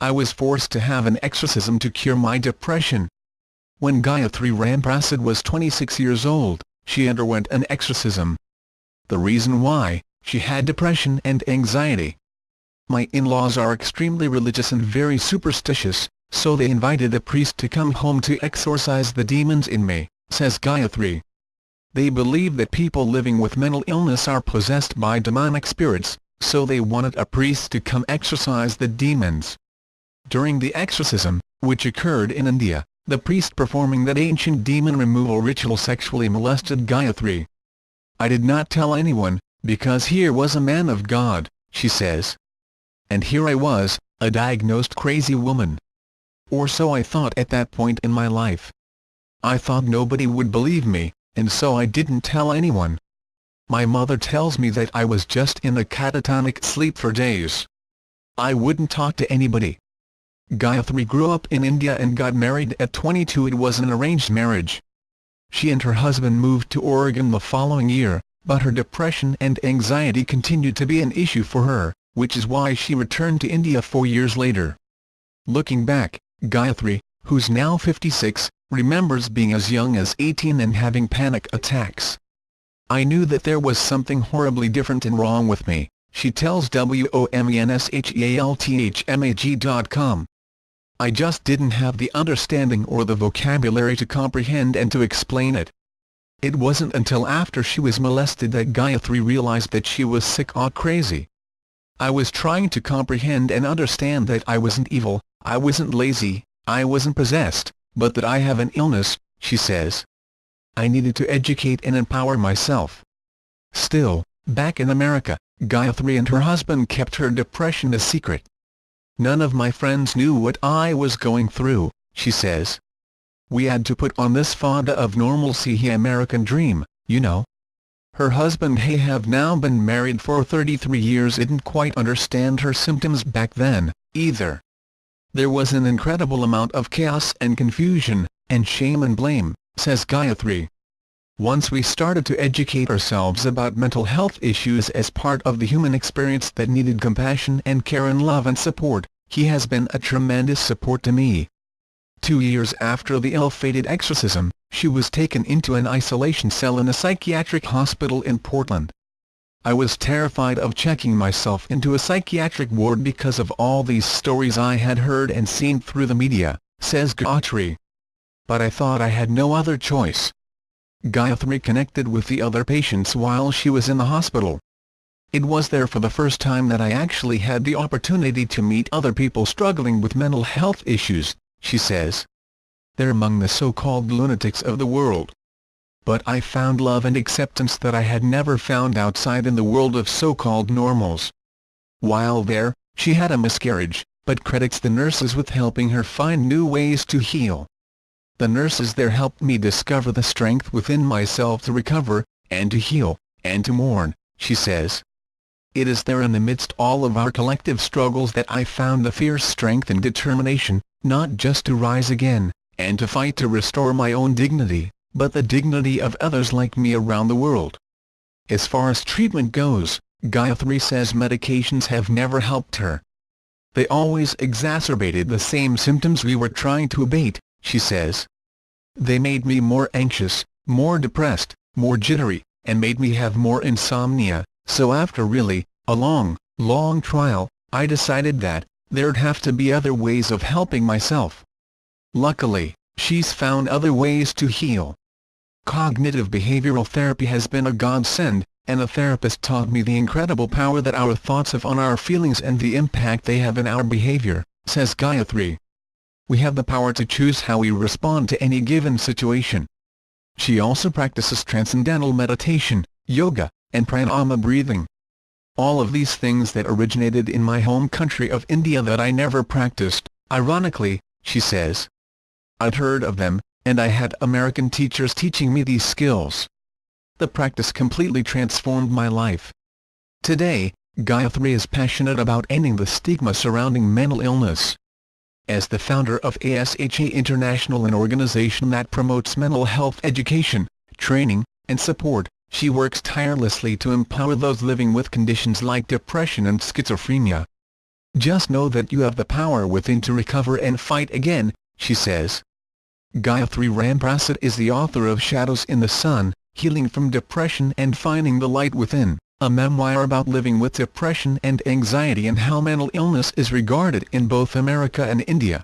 I was forced to have an exorcism to cure my depression. When Gayatri Ramprasad was 26 years old, she underwent an exorcism. The reason why: she had depression and anxiety. My in-laws are extremely religious and very superstitious, so they invited a priest to come home to exorcise the demons in me, says Gayatri. They believe that people living with mental illness are possessed by demonic spirits, so they wanted a priest to come exorcise the demons. During the exorcism, which occurred in India, the priest performing that ancient demon removal ritual sexually molested Gayatri. I did not tell anyone, because here was a man of God, she says. And here I was, a diagnosed crazy woman. Or so I thought at that point in my life. I thought nobody would believe me, and so I didn't tell anyone. My mother tells me that I was just in a catatonic sleep for days. I wouldn't talk to anybody. Gayatri grew up in India and got married at 22. It was an arranged marriage. She and her husband moved to Oregon the following year, but her depression and anxiety continued to be an issue for her, which is why she returned to India 4 years later. Looking back, Gayatri, who's now 56, remembers being as young as 18 and having panic attacks. I knew that there was something horribly different and wrong with me, she tells WOMENSHEALTHMAG.com. I just didn't have the understanding or the vocabulary to comprehend and to explain it. It wasn't until after she was molested that Gayatri realized that she was sick or crazy. I was trying to comprehend and understand that I wasn't evil, I wasn't lazy, I wasn't possessed, but that I have an illness, she says. I needed to educate and empower myself. Still, back in America, Gayatri and her husband kept her depression a secret. None of my friends knew what I was going through, she says. We had to put on this facade of normalcy, the American dream, you know. Her husband, who have now been married for 33 years, didn't quite understand her symptoms back then, either. There was an incredible amount of chaos and confusion, and shame and blame, says Gayatri. Once we started to educate ourselves about mental health issues as part of the human experience that needed compassion and care and love and support, he has been a tremendous support to me. 2 years after the ill-fated exorcism, she was taken into an isolation cell in a psychiatric hospital in Portland. I was terrified of checking myself into a psychiatric ward because of all these stories I had heard and seen through the media, says Gayatri. But I thought I had no other choice. Gayatri connected with the other patients while she was in the hospital. It was there for the first time that I actually had the opportunity to meet other people struggling with mental health issues, she says. They're among the so-called lunatics of the world. But I found love and acceptance that I had never found outside in the world of so-called normals. While there, she had a miscarriage, but credits the nurses with helping her find new ways to heal. The nurses there helped me discover the strength within myself to recover, and to heal, and to mourn, she says. It is there in the midst all of our collective struggles that I found the fierce strength and determination, not just to rise again, and to fight to restore my own dignity, but the dignity of others like me around the world. As far as treatment goes, Gayatri says medications have never helped her. They always exacerbated the same symptoms we were trying to abate, she says. They made me more anxious, more depressed, more jittery, and made me have more insomnia, so after really, a long trial, I decided that there'd have to be other ways of helping myself. Luckily, she's found other ways to heal. Cognitive behavioral therapy has been a godsend, and a therapist taught me the incredible power that our thoughts have on our feelings and the impact they have in our behavior, says Gayatri. We have the power to choose how we respond to any given situation. She also practices transcendental meditation, yoga, and pranayama breathing. All of these things that originated in my home country of India that I never practiced, ironically, she says. I'd heard of them, and I had American teachers teaching me these skills. The practice completely transformed my life. Today, Gayatri is passionate about ending the stigma surrounding mental illness. As the founder of ASHA International, an organization that promotes mental health education, training, and support, she works tirelessly to empower those living with conditions like depression and schizophrenia. Just know that you have the power within to recover and fight again, she says. Gayatri Ramprasad is the author of Shadows in the Sun, Healing from Depression and Finding the Light Within, a memoir about living with depression and anxiety and how mental illness is regarded in both America and India.